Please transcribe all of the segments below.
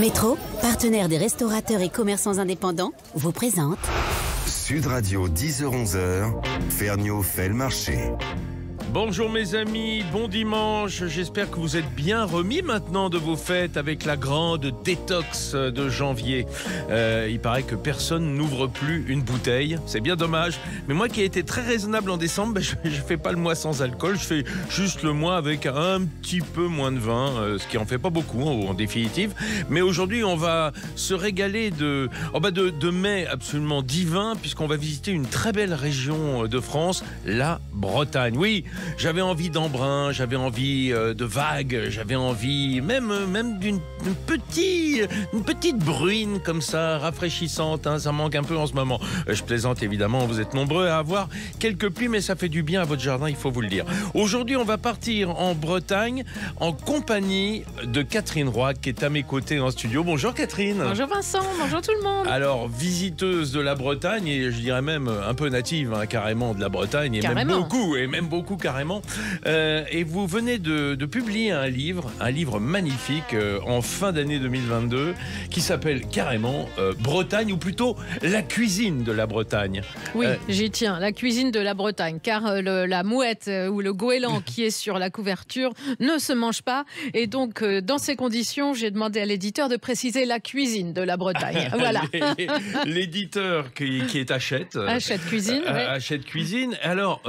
Métro, partenaire des restaurateurs et commerçants indépendants, vous présente Sud Radio 10h-11h, Ferniaud fait le marché. Bonjour mes amis, bon dimanche, j'espère que vous êtes bien remis maintenant de vos fêtes avec la grande détox de janvier. Il paraît que personne n'ouvre plus une bouteille, c'est bien dommage, mais moi qui ai été très raisonnable en décembre, je fais pas le mois sans alcool, je fais juste le mois avec un petit peu moins de vin, ce qui en fait pas beaucoup en définitive, mais aujourd'hui on va se régaler de mets absolument divins puisqu'on va visiter une très belle région de France, la Bretagne. Oui, j'avais envie d'embrun, j'avais envie de vagues, j'avais envie même d'une petite bruine comme ça, rafraîchissante, hein, ça manque un peu en ce moment. Je plaisante évidemment, vous êtes nombreux à avoir quelques pluies, mais ça fait du bien à votre jardin, il faut vous le dire. Aujourd'hui, on va partir en Bretagne en compagnie de Catherine Roig qui est à mes côtés en studio. Bonjour Catherine. Bonjour Vincent, bonjour tout le monde. Alors, visiteuse de la Bretagne et je dirais même un peu native, hein, carrément de la Bretagne, et même beaucoup carrément. Et vous venez de publier un livre magnifique en fin d'année 2022 qui s'appelle carrément Bretagne, ou plutôt la cuisine de la Bretagne. Oui, j'y tiens, la cuisine de la Bretagne, car la mouette ou le goéland qui est sur la couverture ne se mange pas. Et donc, dans ces conditions, j'ai demandé à l'éditeur de préciser la cuisine de la Bretagne. Voilà. L'éditeur qui est Hachette. Hachette Cuisine. Ouais. Hachette Cuisine. Alors,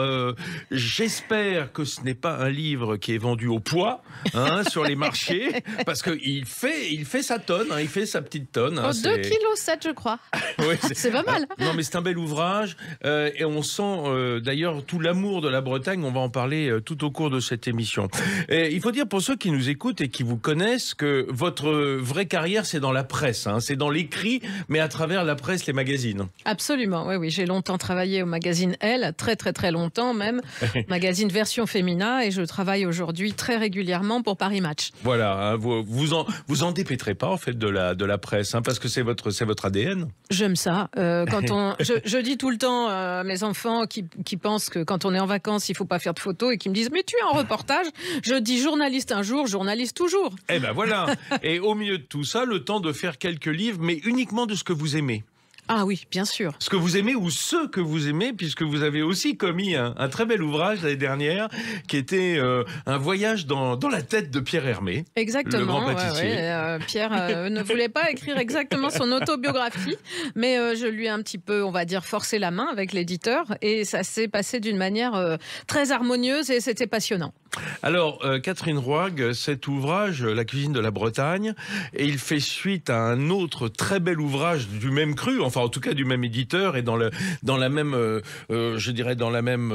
j'espère que ce n'est pas un livre qui est vendu au poids, hein, sur les marchés, parce qu'il fait sa tonne, hein, il fait sa petite tonne. Hein, 2,7 kg, je crois. Oui, c'est pas mal. Non, mais c'est un bel ouvrage, et on sent d'ailleurs tout l'amour de la Bretagne. On va en parler tout au cours de cette émission. Et il faut dire pour ceux qui nous écoutent et qui vous connaissent que votre vraie carrière, c'est dans la presse, hein, c'est dans l'écrit, mais à travers la presse, les magazines. Absolument, oui. J'ai longtemps travaillé au magazine Elle, très longtemps même, magazine version féminin, et je travaille aujourd'hui très régulièrement pour Paris Match. Voilà, hein, vous en dépêtrez pas en fait de la presse, hein, parce que c'est votre ADN. J'aime ça. Je dis tout le temps à mes enfants qui pensent que quand on est en vacances, il faut pas faire de photos et qui me disent mais tu es en reportage. Je dis journaliste un jour, journaliste toujours. Eh ben voilà. Et au milieu de tout ça, le temps de faire quelques livres, mais uniquement de ce que vous aimez. Ah oui, bien sûr. Ce que vous aimez ou ceux que vous aimez, puisque vous avez aussi commis un très bel ouvrage l'année dernière, qui était un voyage dans la tête de Pierre Hermé. Exactement. Le grand pâtissier. Pierre ne voulait pas écrire exactement son autobiographie, mais je lui ai un petit peu, on va dire, forcé la main avec l'éditeur, et ça s'est passé d'une manière très harmonieuse et c'était passionnant. Alors, Catherine Roig, cet ouvrage, La cuisine de la Bretagne, et il fait suite à un autre très bel ouvrage du même cru, enfin en tout cas du même éditeur et dans la même, je dirais dans la même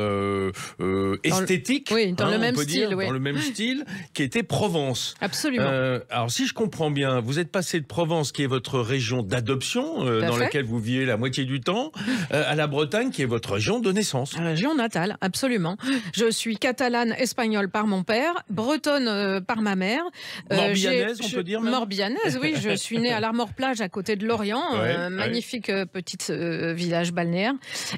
esthétique. Dans le même style, dans le même style, qui était Provence. Absolument. Alors si je comprends bien, vous êtes passé de Provence, qui est votre région d'adoption, dans laquelle vous vivez la moitié du temps, à la Bretagne, qui est votre région de naissance. Région natale, absolument. Je suis catalane, espagnole par mon père, bretonne par ma mère. Morbihanaise, on peut dire même. Morbihanaise, oui. Je suis née à l'Armor-Plage, à côté de Lorient, magnifique petit village balnéaire.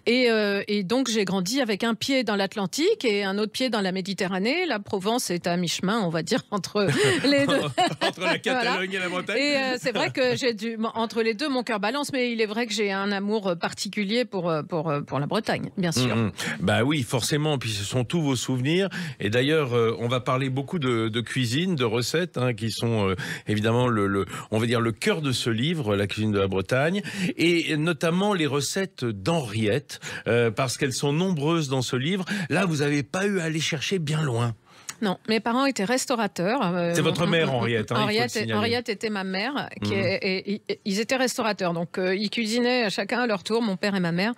Et donc j'ai grandi avec un pied dans l'Atlantique et un autre pied dans la Méditerranée. La Provence est à mi-chemin, on va dire, entre les deux. Entre la Catalogne et la Bretagne. Et c'est vrai que entre les deux, mon cœur balance, mais il est vrai que j'ai un amour particulier pour la Bretagne, bien sûr. Bah oui, forcément, puis ce sont tous vos souvenirs. Et d'ailleurs, on va parler beaucoup de cuisine, de recettes, hein, qui sont évidemment on va dire le cœur de ce livre, La cuisine de la Bretagne, et notamment les recettes d'Henriette, parce qu'elles sont nombreuses dans ce livre. Là, vous n'avez pas eu à aller chercher bien loin. Non, mes parents étaient restaurateurs. C'est votre mère, Henriette. Hein, Henriette était ma mère. Ils étaient restaurateurs. Donc, ils cuisinaient chacun à leur tour, mon père et ma mère,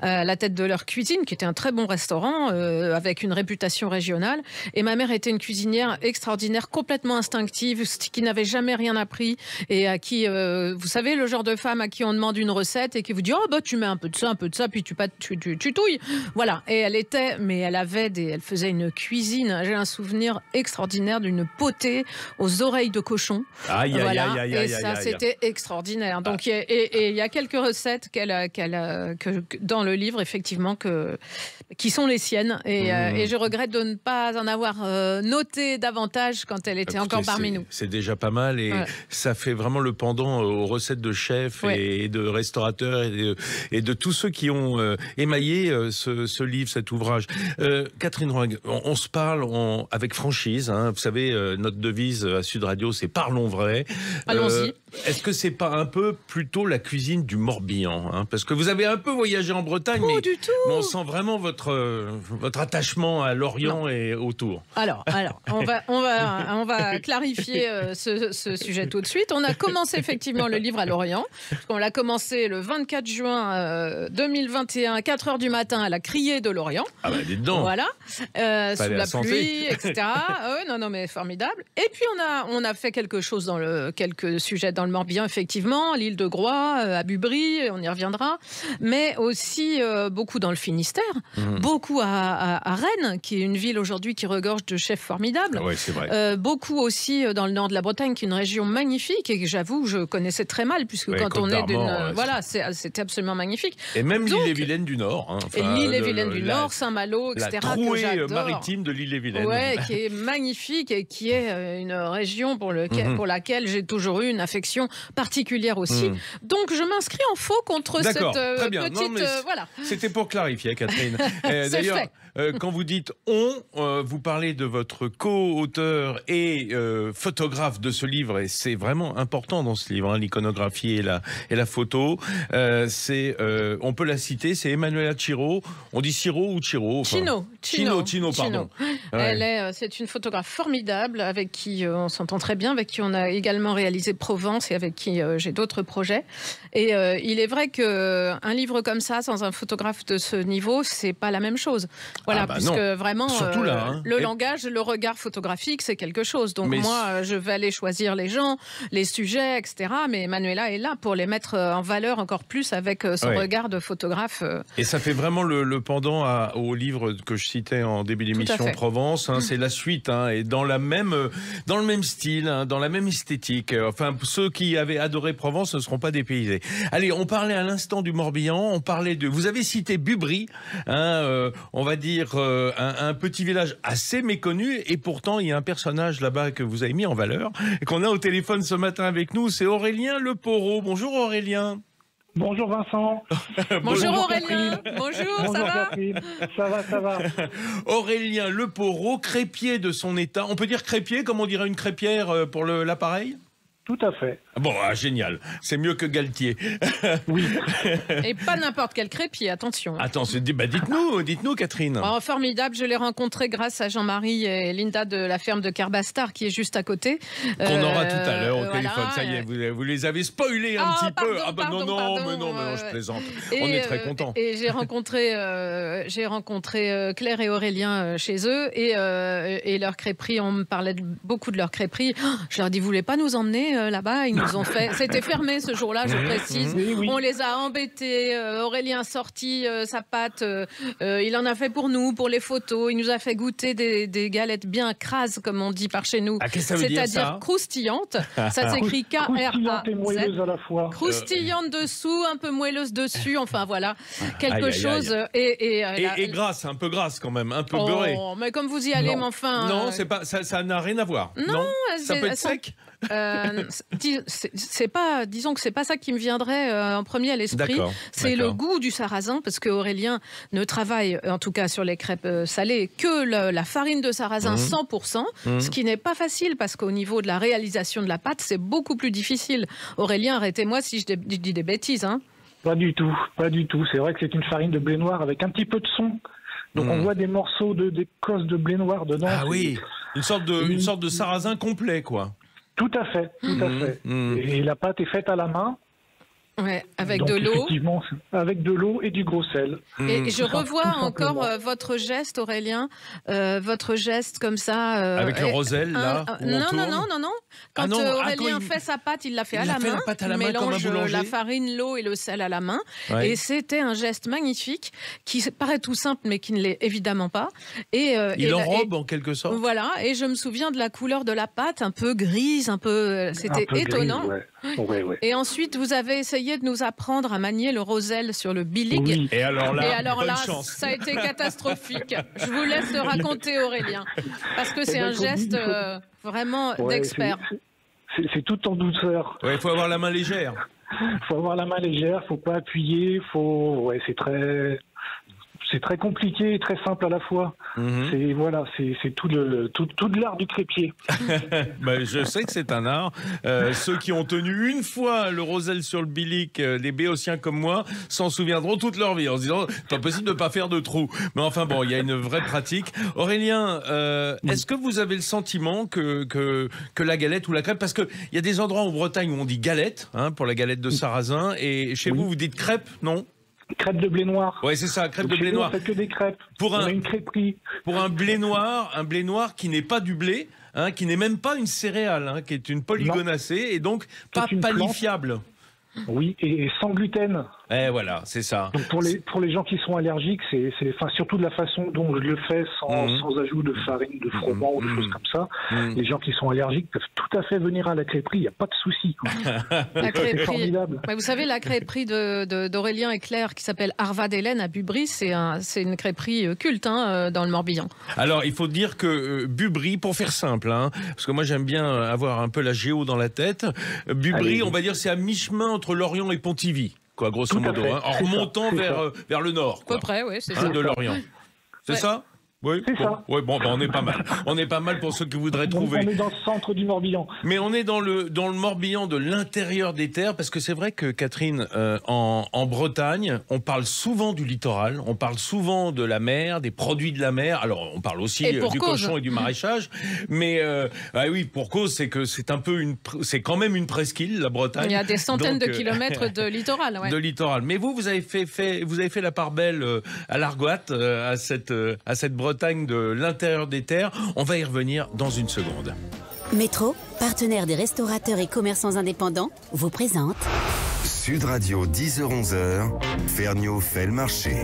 à la tête de leur cuisine, qui était un très bon restaurant, avec une réputation régionale. Et ma mère était une cuisinière extraordinaire, complètement instinctive, qui n'avait jamais rien appris. Et à qui, vous savez, le genre de femme à qui on demande une recette et qui vous dit « Oh, bah, tu mets un peu de ça, puis tu touilles. » Voilà. Et elle faisait une cuisine. J'ai un souvenir souvenir extraordinaire d'une potée aux oreilles de cochon. Et ça, c'était extraordinaire. Donc, il y a quelques recettes dans le livre, effectivement, qui sont les siennes. Et je regrette de ne pas en avoir noté davantage quand elle était encore parmi nous. C'est déjà pas mal et ça fait vraiment le pendant aux recettes de chefs et de restaurateurs et de tous ceux qui ont émaillé ce livre, cet ouvrage. Catherine Roig, on se parle avec franchise. Hein. Vous savez, notre devise à Sud Radio, c'est parlons vrai. Allons-y. Est-ce que c'est pas un peu plutôt la cuisine du Morbihan, hein? Parce que vous avez un peu voyagé en Bretagne, mais on sent vraiment votre attachement à l'Orient et autour. Alors, on va clarifier ce sujet tout de suite. On a commencé effectivement le livre à Lorient. On l'a commencé le 24 juin 2021, à 4 h du matin, à la criée de Lorient. Ah bah, dites donc. Voilà, sous la pluie, etc. Non, mais formidable. Et puis on a fait quelque chose quelques sujets dans le Morbihan, effectivement, l'île de Groix, à Bubry, on y reviendra, mais aussi beaucoup dans le Finistère, beaucoup à Rennes, qui est une ville aujourd'hui qui regorge de chefs formidables. Oui, c'est vrai. Beaucoup aussi dans le nord de la Bretagne, qui est une région magnifique et que j'avoue, je connaissais très mal, puisque quand on est d'une... Voilà, c'était absolument magnifique. Et même l'île-et-Vilaine du Nord. Hein, et l'île-et-Vilaine du Nord, Saint-Malo, etc. La trouée maritime de l'île-et-Vilaine. Ouais, qui est magnifique et qui est une région pour laquelle j'ai toujours eu une affection particulière aussi. Donc je m'inscris en faux contre cette très bien. petite... voilà. C'était pour clarifier, Catherine. D'ailleurs, quand vous dites vous parlez de votre co-auteur et photographe de ce livre, et c'est vraiment important dans ce livre, hein, l'iconographie et la photo. On peut la citer, c'est Emanuela Chiro. On dit Chiro ou Chiro? Chino, pardon. C'est une photographe formidable avec qui on s'entend très bien, avec qui on a également réalisé Provence et avec qui j'ai d'autres projets. Et il est vrai qu'un livre comme ça, sans un photographe de ce niveau, c'est pas la même chose. Voilà, puisque vraiment, surtout là, hein. Le langage, le regard photographique, c'est quelque chose. Donc moi, je vais aller choisir les gens, les sujets, etc. Mais Manuela est là pour les mettre en valeur encore plus avec son regard de photographe. Et ça fait vraiment le pendant au livre que je citais en début d'émission, Provence. Hein, c'est la suite, hein, et dans le même style, hein, dans la même esthétique. Enfin, ceux qui avaient adoré Provence ne seront pas dépaysés. Allez, on parlait à l'instant du Morbihan. Vous avez cité Bubry, hein, on va dire un petit village assez méconnu, et pourtant il y a un personnage là-bas que vous avez mis en valeur et qu'on a au téléphone ce matin avec nous, c'est Aurélien Le Porot. Bonjour Aurélien. Bonjour Vincent. Bonjour Aurélien. Bonjour, ça va Catherine. Ça va. Aurélien Le Porot, crépier de son état. On peut dire crépier comme on dirait une crêpière pour l'appareil? Tout à fait. Bon, génial. C'est mieux que Galtier. Oui. Et pas n'importe quel crépier, attention. Dites-nous, Catherine. Oh, formidable, je l'ai rencontré grâce à Jean-Marie et Linda de la ferme de Carbastar, qui est juste à côté. Qu'on aura tout à l'heure au téléphone. Ça y est, vous les avez spoilés un petit peu. Non, je plaisante. On est très contents. Et j'ai rencontré Claire et Aurélien chez eux et leur crêperie. On me parlait beaucoup de leur crêperie. Je leur ai dit, vous voulez pas nous emmener là-bas? Ils nous ont fait. C'était fermé ce jour-là, je précise. Oui. On les a embêtés. Aurélien a sorti sa pâte. Il en a fait pour nous, pour les photos. Il nous a fait goûter des galettes bien crasses, comme on dit par chez nous. Qu'est-ce que ça veut dire, c'est-à-dire croustillantes. Ça s'écrit Croustillante et moelleuse à la fois. Croustillante dessous, un peu moelleuse dessus. Enfin voilà, quelque chose. Et grasse, un peu grasse quand même, un peu beurrée. Mais comme vous y allez, mais enfin. Non, c'est pas. Ça n'a rien à voir. Non, ça peut être sec. Disons que c'est pas ça qui me viendrait en premier à l'esprit. C'est le goût du sarrasin, parce que Aurélien ne travaille, en tout cas sur les crêpes salées, que la farine de sarrasin 100%, ce qui n'est pas facile, parce qu'au niveau de la réalisation de la pâte, c'est beaucoup plus difficile. Aurélien, arrêtez-moi si je dis des bêtises. Hein. Pas du tout. C'est vrai que c'est une farine de blé noir avec un petit peu de son. Donc on voit des morceaux d'écorce de blé noir dedans. Ah oui, une sorte de sarrasin complet, quoi. Tout à fait. Et la pâte est faite à la main. Ouais, avec Donc, de l'eau. effectivement, avec de l'eau et du gros sel. Et je revois Tout encore simplement. votre geste, Aurélien, votre geste comme ça. Avec le roselle, là, où on non, tourne. non. Quand non, Aurélien quand il- fait sa pâte, il la fait il à la la fait main. la pâte à la Il main comme un mélange boulanger. la farine, l'eau et le sel à la main. Ouais. Et c'était un geste magnifique qui paraît tout simple, mais qui ne l'est évidemment pas. Il enrobe en quelque sorte. Voilà, et je me souviens de la couleur de la pâte, un peu grise, un peu. C'était Un peu étonnant. gris, ouais. Et ensuite, vous avez essayé de nous apprendre à manier le roselle sur le bilig. Oui. Et alors Et bonne chance. ça a été catastrophique. Je vous laisse le raconter, Aurélien, parce que c'est ben, un faut dire, geste faut- Ouais, d'expert. C'est tout en douceur. Il faut avoir la main légère. Faut avoir la main légère, faut pas appuyer, c'est très compliqué et très simple à la fois. C'est tout de l'art du crépier. Ben, je sais que c'est un art. Ceux qui ont tenu une fois le roselle sur le bilic, les béotiens comme moi, s'en souviendront toute leur vie en se disant pas possible de ne pas faire de trou. Mais enfin bon, il y a une vraie pratique. Aurélien, est-ce que vous avez le sentiment que la galette ou la crêpe, parce qu'il y a des endroits en Bretagne où on dit galette, pour la galette de sarrasin, et chez vous dites crêpe, non? Crêpes de blé noir. Ouais, c'est ça, crêpe Donc, de chez blé nous, noir. on fait que des crêpes. Pour on un- a une crêperie. Pour un blé noir qui n'est pas du blé, qui n'est même pas une céréale, qui est une polygonacée et donc pas une plante. panifiable. Oui, et sans gluten. Eh voilà, c'est ça. Donc pour les gens qui sont allergiques, surtout de la façon dont je le fais sans ajout de farine, de froment ou de choses comme ça. Les gens qui sont allergiques peuvent tout à fait venir à la crêperie, il n'y a pas de souci. La C'est crêperie. formidable. Ouais, vous savez, la crêperie d'Aurélien et Claire qui s'appelle Arva d'Hélène à Bubry, c'est une crêperie culte dans le Morbihan. Alors, il faut dire que Bubry, pour faire simple, parce que moi j'aime bien avoir un peu la géo dans la tête, Bubry, Allez-y. on va dire, c'est à mi-chemin entre Lorient et Pontivy, quoi, grosso Tout à modo, fait, en c'est ça, remontant c'est vers le nord, À quoi, peu près, oui, c'est de ça. Lorient. C'est Ouais. ça? Oui, C'est bon. ça. Ouais, bon, on est pas mal. On est pas mal pour ceux qui voudraient On trouver. est dans le centre du Morbihan. Mais on est dans le Morbihan de l'intérieur des terres, parce que c'est vrai que, Catherine, en Bretagne, on parle souvent du littoral, on parle souvent de la mer, des produits de la mer. Alors, on parle aussi Et pour du cause. cochon et du maraîchage. Mais oui, pour cause, c'est que c'est c'est quand même une presqu'île, la Bretagne. Il y a des centaines Donc, de kilomètres de littoral. Ouais. de littoral. Mais vous avez fait la part belle à l'Argoat, à cette Bretagne de l'intérieur des terres. On va y revenir dans une seconde. Métro, partenaire des restaurateurs et commerçants indépendants, vous présente Sud Radio 10h-11h, Ferniaud fait le marché.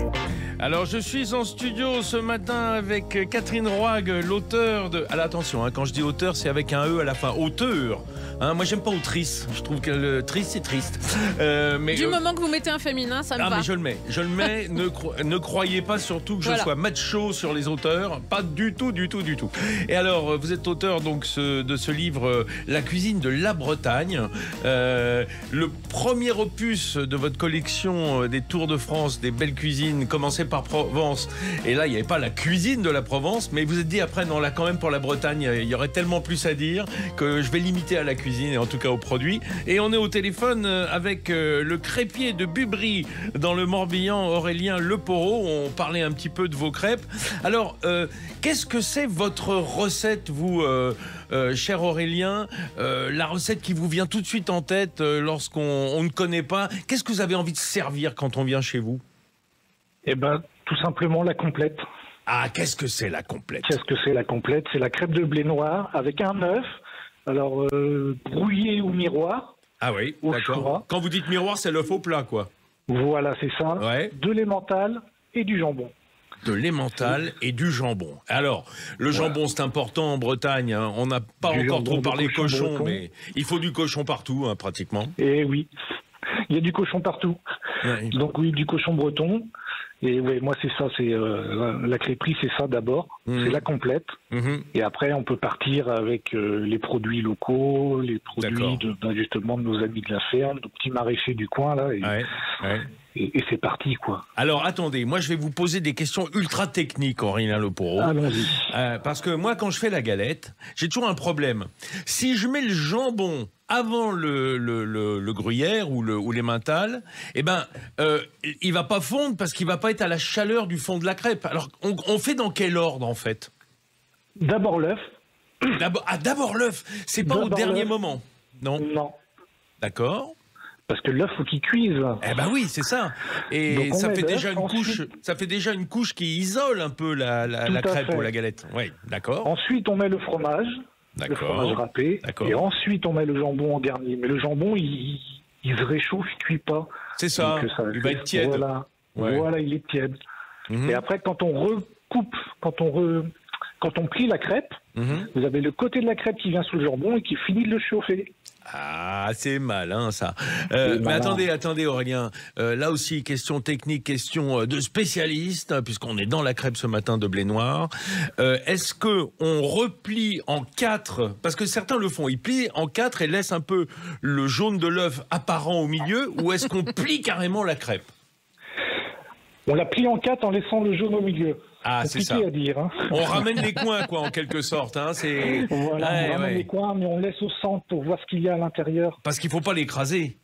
Alors, je suis en studio ce matin avec Catherine Roig, l'auteur de... Alors, attention, quand je dis auteur, c'est avec un E à la fin. Auteur. Moi, j'aime pas autrice. Je trouve que le triste, c'est triste. Mais, Du moment que vous mettez un féminin, ça me va. mais je le mets. Je le mets. Ne croyez pas surtout que je Voilà. sois macho sur les auteurs. Pas du tout, du tout, du tout. Et alors, vous êtes auteur donc de ce livre La cuisine de la Bretagne. Le premier opus de votre collection des Tours de France, des belles cuisines, commencé par Provence. Et là, il n'y avait pas la cuisine de la Provence, mais vous êtes dit après, non, là quand même pour la Bretagne, il y aurait tellement plus à dire que je vais limiter à la cuisine et en tout cas aux produits. Et on est au téléphone avec le crépier de Bubry dans le Morbihan, Aurélien Leporeau. On parlait un petit peu de vos crêpes. Alors, qu'est-ce que c'est votre recette, vous, cher Aurélien, la recette qui vous vient tout de suite en tête lorsqu'on ne connaît pas? Qu'est-ce que vous avez envie de servir quand on vient chez vous? Eh ben, tout simplement la complète. Ah, qu'est-ce que c'est la complète? Qu'est-ce que c'est la complète? C'est la crêpe de blé noir avec un œuf, alors brouillé ou miroir. Ah oui, Au d'accord. choix. Quand vous dites miroir, c'est l'œuf au plat, quoi. Voilà, c'est ça. Ouais. De l'emmental et du jambon. De l'emmental et du jambon. Alors, le jambon, c'est important en Bretagne. On n'a pas Du encore jambon trop de parlé cochon cochon, breton. mais il faut du cochon partout, pratiquement. Et oui, il y a du cochon partout. Ouais. Donc oui, du cochon breton. Et ouais, moi c'est ça, c'est la crêperie, c'est ça d'abord. Mhm. C'est la complète. Mhm. Et après, on peut partir avec les produits locaux, les produits justement de nos amis de la ferme, nos petits maraîchers du coin là. Et, Ouais, ouais. et c'est parti quoi. Alors, attendez, moi, je vais vous poser des questions ultra techniques, Aurélien Leporeau. Allons-y. Parce que moi, quand je fais la galette, j'ai toujours un problème. Si je mets le jambon avant le gruyère ou l'emmental, eh ben, il va pas fondre parce qu'il va pas être à la chaleur du fond de la crêpe. Alors, on fait dans quel ordre, en fait? D'abord l'œuf. D'abord l'œuf. C'est pas au D'abord dernier l'œuf. moment. Non. Non. D'accord. Parce que l'œuf, faut qu'il cuise. Eh ben oui, c'est ça. Et Donc, ça on fait met déjà l'œuf, une ensuite... couche. Ça fait déjà une couche qui isole un peu la crêpe ou la galette. Oui, d'accord. Ensuite, on met le fromage. Le fromage râpé. Et ensuite, on met le jambon en dernier. Mais le jambon, il se réchauffe, il cuit pas. C'est ça. Il va être tiède. Voilà, il est tiède. Et après, quand on recoupe, quand on plie la crêpe, vous avez le côté de la crêpe qui vient sous le jambon et qui finit de le chauffer. Ah, c'est malin ça. Mais attendez Aurélien, là aussi question technique, question de spécialiste, puisqu'on est dans la crêpe ce matin de blé noir. Est-ce que on replie en 4, parce que certains le font, ils plient en 4 et laissent un peu le jaune de l'œuf apparent au milieu, ou est-ce qu'on plie carrément la crêpe? On la plie en 4 en laissant le jaune au milieu. Ah, c'est ça. À dire, hein. On ramène les coins, quoi, en quelque sorte. Hein. Voilà, on ramène les coins, mais on laisse au centre pour voir ce qu'il y a à l'intérieur. Parce qu'il ne faut pas l'écraser.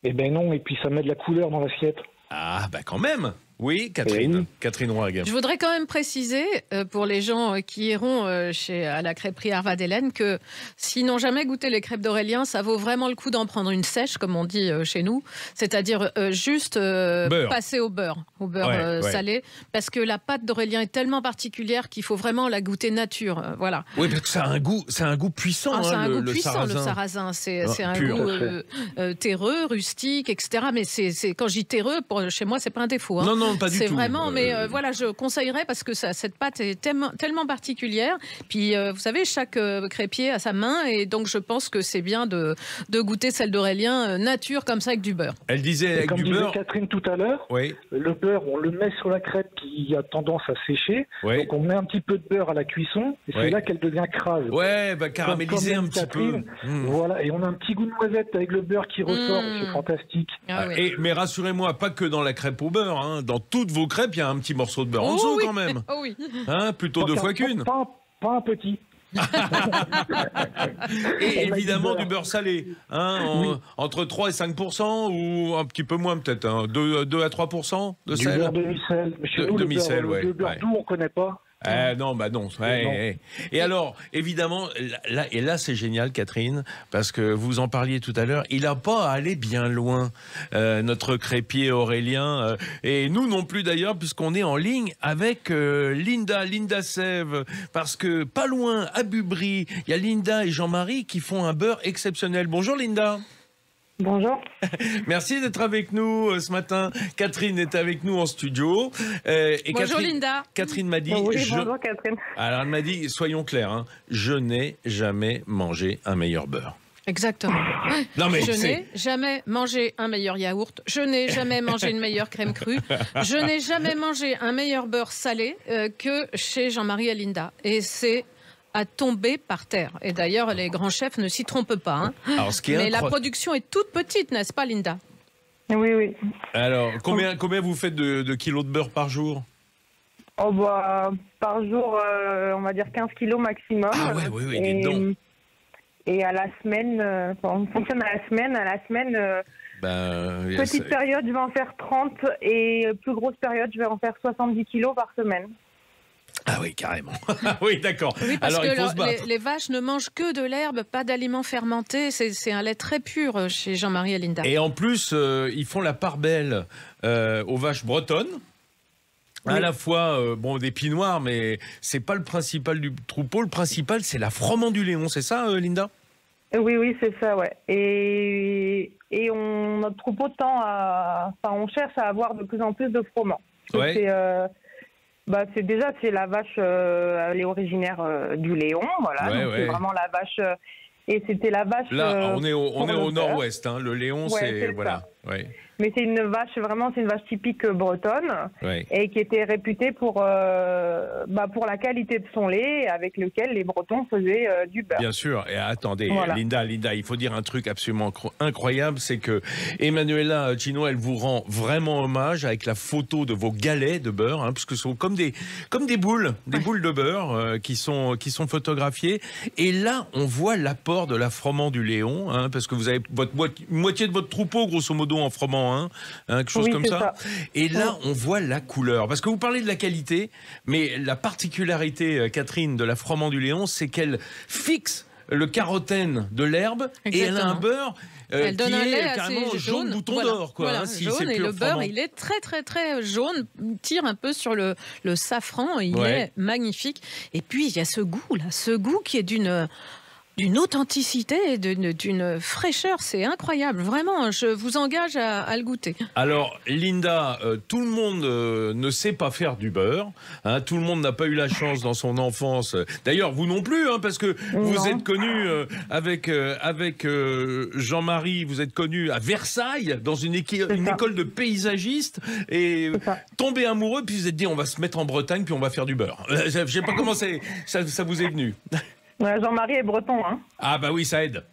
Eh ben non, et puis ça met de la couleur dans l'assiette. Ah, bah quand même. Oui, Catherine. Oui. Catherine Roig. Je voudrais quand même préciser, pour les gens qui iront à la crêperie Arvad-Hélène, que s'ils n'ont jamais goûté les crêpes d'Aurélien, ça vaut vraiment le coup d'en prendre une sèche, comme on dit chez nous. C'est-à-dire juste passer au beurre salé. Parce que la pâte d'Aurélien est tellement particulière qu'il faut vraiment la goûter nature. Voilà. Oui, parce que ça a un goût puissant. C'est un goût puissant, le sarrasin. C'est un goût terreux, rustique, etc. Mais quand je dis terreux, chez moi, c'est pas un défaut. Hein. Non, pas du tout. C'est vraiment, mais voilà, je conseillerais parce que cette pâte est tellement particulière. Puis, vous savez, chaque crêpier a sa main et donc je pense que c'est bien de goûter celle d'Aurélien nature comme ça avec du beurre. Elle disait avec du beurre. Comme disait Catherine tout à l'heure, le beurre, on le met sur la crêpe qui a tendance à sécher. Donc on met un petit peu de beurre à la cuisson et c'est là qu'elle devient crase. Ouais, caraméliser un petit peu. Voilà, et on a un petit goût de noisette avec le beurre qui ressort, c'est fantastique. Mais rassurez-moi, pas que dans la crêpe au beurre, hein, dans toutes vos crêpes, il y a un petit morceau de beurre en dessous quand même. Hein, plutôt 2 fois qu'une. Pas un petit. Et évidemment du beurre salé, hein, entre 3 et 5% ou un petit peu moins peut-être, hein, 2 à 3% de sel. Du beurre demi-sel. Chez nous, le beurre doux, on ne connaît pas. Non. Et alors, évidemment, là c'est génial, Catherine, parce que vous en parliez tout à l'heure, il n'a pas à aller bien loin, notre crêpier Aurélien, et nous non plus d'ailleurs, puisqu'on est en ligne avec Linda Sève, parce que pas loin, à Bubry, il y a Linda et Jean-Marie qui font un beurre exceptionnel. Bonjour Linda. Bonjour. Merci d'être avec nous ce matin. Catherine est avec nous en studio. Bonjour Linda. Catherine m'a dit... Bonjour Catherine. Alors elle m'a dit, soyons clairs, hein, je n'ai jamais mangé un meilleur beurre. Exactement. Je n'ai jamais mangé un meilleur yaourt. Je n'ai jamais mangé une meilleure crème crue. Je n'ai jamais mangé un meilleur beurre salé que chez Jean-Marie et Linda. Et c'est à tomber par terre. Et d'ailleurs, les grands chefs ne s'y trompent pas. Hein. Alors, mais la production est toute petite, n'est-ce pas, Linda? Oui. Alors, combien vous faites de kilos de beurre par jour? Par jour, on va dire 15 kilos maximum. Ah oui, dites donc. Et à la semaine, on fonctionne à la semaine. Petite période, je vais en faire 30 et plus grosse période, je vais en faire 70 kilos par semaine. Ah oui, carrément. Oui, d'accord. Oui, parce que les vaches ne mangent que de l'herbe, pas d'aliments fermentés. C'est un lait très pur chez Jean-Marie et Linda. Et en plus, ils font la part belle aux vaches bretonnes. À la fois, des pinoirs, mais c'est pas le principal du troupeau. Le principal, c'est la froment du Léon. C'est ça, Linda? Oui, c'est ça, ouais. Et notre troupeau tend on cherche à avoir de plus en plus de froment. C'est la vache, elle est originaire du Léon, voilà. C'est vraiment la vache. Et c'était la vache. Là, on est au nord-ouest, hein. Le Léon, c'est voilà. Ouais. Mais c'est une vache typique bretonne et qui était réputée pour la qualité de son lait avec lequel les Bretons faisaient du beurre. Bien sûr. Et attendez, voilà. Linda, il faut dire un truc absolument incroyable, c'est que Emanuela Chino, elle vous rend vraiment hommage avec la photo de vos galets de beurre, hein, parce que ce sont comme des boules, boules de beurre qui sont photographiées. Et là, on voit l'apport de la froment du Léon, hein, parce que vous avez moitié de votre troupeau, grosso modo, en froment. Quelque chose comme ça. Et là, on voit la couleur. Parce que vous parlez de la qualité, mais la particularité, Catherine, de la froment du Léon, c'est qu'elle fixe le carotène de l'herbe. Exactement. Et elle a un beurre elle donne un lait carrément assez jaune bouton d'or. Quoi, voilà, si jaune, c'est et le beurre, froment. il est très très très jaune, tire un peu sur le safran, il est magnifique. Et puis il y a ce goût qui est d'une authenticité et d'une fraîcheur, c'est incroyable. Vraiment, je vous engage à le goûter. Alors, Linda, tout le monde ne sait pas faire du beurre. Hein, tout le monde n'a pas eu la chance dans son enfance. D'ailleurs, vous non plus, hein, parce que vous êtes connu avec Jean-Marie, vous êtes connu à Versailles, dans une école de paysagistes, et tombé amoureux, puis vous vous êtes dit, on va se mettre en Bretagne, puis on va faire du beurre. Je ne sais pas comment ça vous est venu. Jean-Marie est breton. Hein. Ah bah oui, ça aide.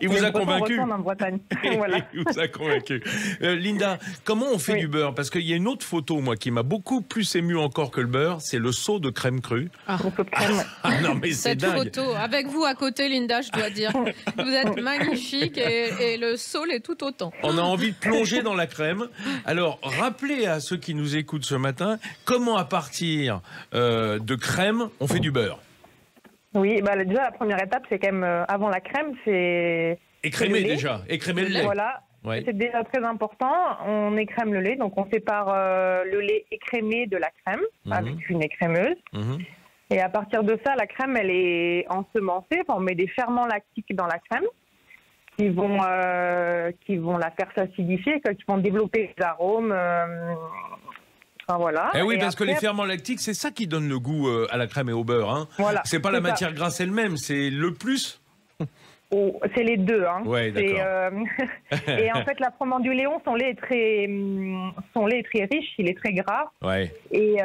Il vous a convaincu. En Bretagne. Voilà. Il vous a convaincu. Linda, comment on fait du beurre? Parce qu'il y a une autre photo, moi, qui m'a beaucoup plus ému encore que le beurre, c'est le seau de crème crue. Non, mais c'est dingue. Cette photo, avec vous à côté, Linda, je dois dire, vous êtes magnifique et le seau l'est tout autant. On a envie de plonger dans la crème. Alors, rappelez à ceux qui nous écoutent ce matin, comment à partir de crème, on fait du beurre? Oui, bah déjà la première étape, c'est quand même avant la crème, c'est écrémer déjà, écrémer le lait. Voilà, c'est déjà très important. On écrème le lait, donc on sépare le lait écrémé de la crème avec une écrémeuse. Et à partir de ça, la crème, elle est ensemencée. Enfin, on met des ferments lactiques dans la crème qui vont la faire s'acidifier, qui vont développer les arômes. Enfin, voilà. Eh oui, parce que les ferments lactiques, c'est ça qui donne le goût à la crème et au beurre. Hein. Voilà, c'est pas la matière grasse elle-même, c'est le plus. C'est les deux. Hein. Ouais, d'accord. Et en fait, la Froment-du-Léon, son lait est très riche, il est très gras. Ouais. Et,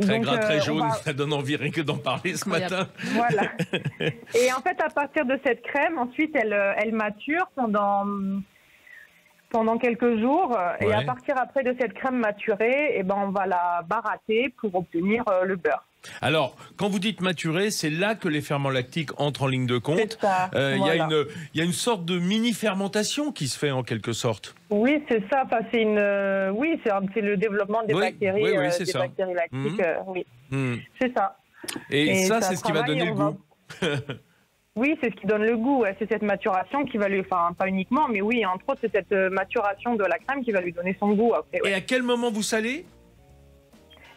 très gras, très jaune, ça donne envie rien que d'en parler ce matin. Voilà. Et en fait, à partir de cette crème, ensuite, elle mature pendant quelques jours, et à partir après de cette crème maturée, on va la baratter pour obtenir le beurre. Alors, quand vous dites maturer, c'est là que les ferments lactiques entrent en ligne de compte. Il y a une sorte de mini-fermentation qui se fait en quelque sorte. Oui, c'est ça. Enfin, c'est le développement des bactéries, bactéries lactiques. C'est ça. Et ça, c'est ce qui va donner le goût. Oui, c'est ce qui donne le goût. C'est cette maturation qui va lui... Enfin, pas uniquement, mais oui, entre autres, c'est cette maturation de la crème qui va lui donner son goût. Après, Et à quel moment vous salez?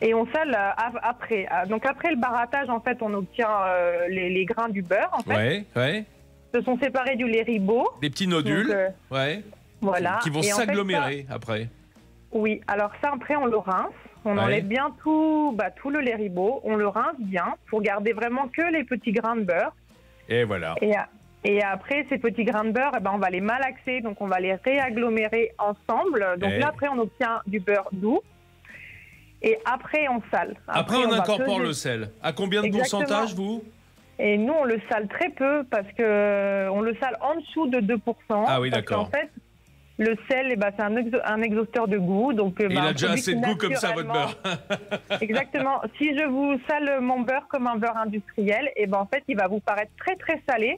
Et on sale après. Donc après le barattage, en fait, on obtient les grains du beurre, en fait. Ce sont séparés du lait ribot. Des petits nodules, voilà. Qui vont s'agglomérer après. Oui, alors ça, après, on le rince. On enlève bien tout le lait ribot. On le rince bien pour garder vraiment que les petits grains de beurre. Et voilà. Et après, ces petits grains de beurre, on va les malaxer, donc on va les réagglomérer ensemble. Donc là, après, on obtient du beurre doux. Et après, on sale. Après on incorpore le sel. À combien de pourcentage, vous? Et nous, on le sale très peu, parce qu'on le sale en dessous de 2%. Ah oui, d'accord. En fait, le sel, c'est un exhausteur de goût. Donc, il a déjà assez de goût comme ça, votre beurre. Exactement. Si je vous sale mon beurre comme un beurre industriel, en fait, il va vous paraître très, très salé.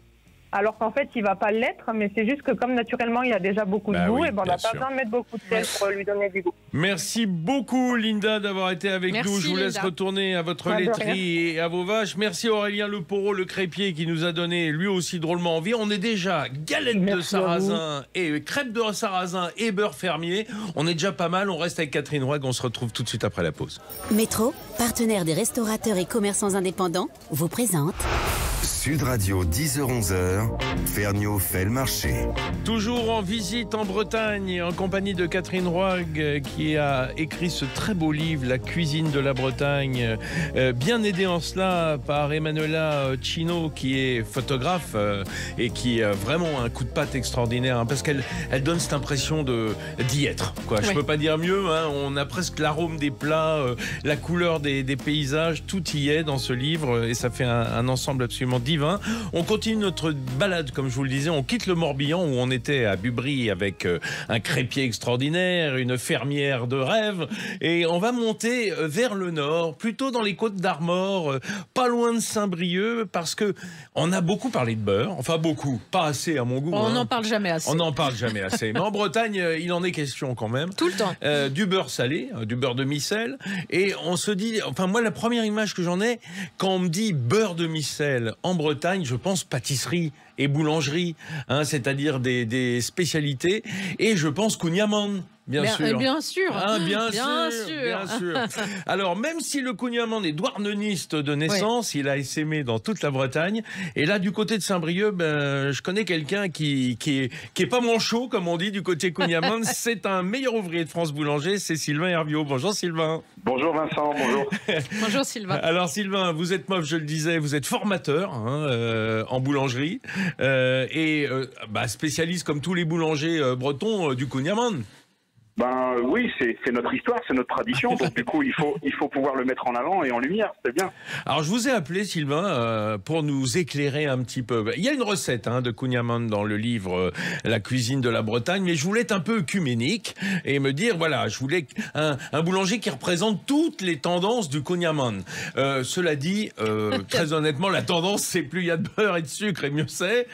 Alors qu'en fait, il ne va pas l'être, mais c'est juste que comme naturellement, il a déjà beaucoup de goût, on n'a pas besoin de mettre beaucoup de sel pour lui donner du goût. Merci beaucoup, Linda, d'avoir été avec nous. Je vous laisse retourner à votre laiterie et à vos vaches. Merci Aurélien Leporo, le crépier, qui nous a donné lui aussi drôlement envie. On est déjà galette de sarrasin et crêpes de sarrasin et beurre fermier. On est déjà pas mal. On reste avec Catherine Roig. On se retrouve tout de suite après la pause. Métro, partenaire des restaurateurs et commerçants indépendants, vous présente... Sud Radio, 10h-11h, Ferniaud fait le marché. Toujours en visite en Bretagne, en compagnie de Catherine Roig, qui a écrit ce très beau livre, La cuisine de la Bretagne, bien aidée en cela par Emanuela Chino, qui est photographe et qui a vraiment un coup de patte extraordinaire, parce qu'elle donne cette impression d'y être. Je ne peux pas dire mieux, on a presque l'arôme des plats, la couleur des paysages, tout y est dans ce livre, et ça fait un ensemble absolument divin. On continue notre balade, comme je vous le disais. On quitte le Morbihan où on était à Bubry avec un crépier extraordinaire, une fermière de rêve. Et on va monter vers le nord, plutôt dans les Côtes d'Armor, pas loin de Saint-Brieuc, parce que on a beaucoup parlé de beurre. Enfin beaucoup, pas assez à mon goût. On n'en parle jamais assez. On n'en parle jamais assez. Mais en Bretagne, il en est question quand même. Tout le temps. Du beurre salé, du beurre de micelle. Et on se dit, enfin moi la première image que j'en ai, quand on me dit beurre de micelle en Bretagne, je pense pâtisserie et boulangerie, hein, c'est-à-dire des spécialités. Et je pense kouign-amann. Bien sûr. Bien sûr. Hein, bien sûr. Alors, même si le kouign-amann est douarneniste de naissance, il a essaimé dans toute la Bretagne. Et là, du côté de Saint-Brieuc, je connais quelqu'un qui est pas manchot, comme on dit, du côté kouign-amann. C'est un meilleur ouvrier de France Boulanger, c'est Sylvain Herviot. Bonjour Sylvain. Bonjour Vincent, bonjour. Bonjour Sylvain. Alors Sylvain, vous êtes mof, je le disais, vous êtes formateur en boulangerie et spécialiste comme tous les boulangers bretons du kouign-amann. Ben oui, c'est notre histoire, c'est notre tradition, donc du coup il faut pouvoir le mettre en avant et en lumière, c'est bien. Alors je vous ai appelé Sylvain pour nous éclairer un petit peu. Il y a une recette de kouign-amann dans le livre La cuisine de la Bretagne, mais je voulais être un peu œcuménique et me dire voilà, je voulais un boulanger qui représente toutes les tendances du kouign-amann. Cela dit, très honnêtement, la tendance c'est plus il y a de beurre et de sucre et mieux c'est.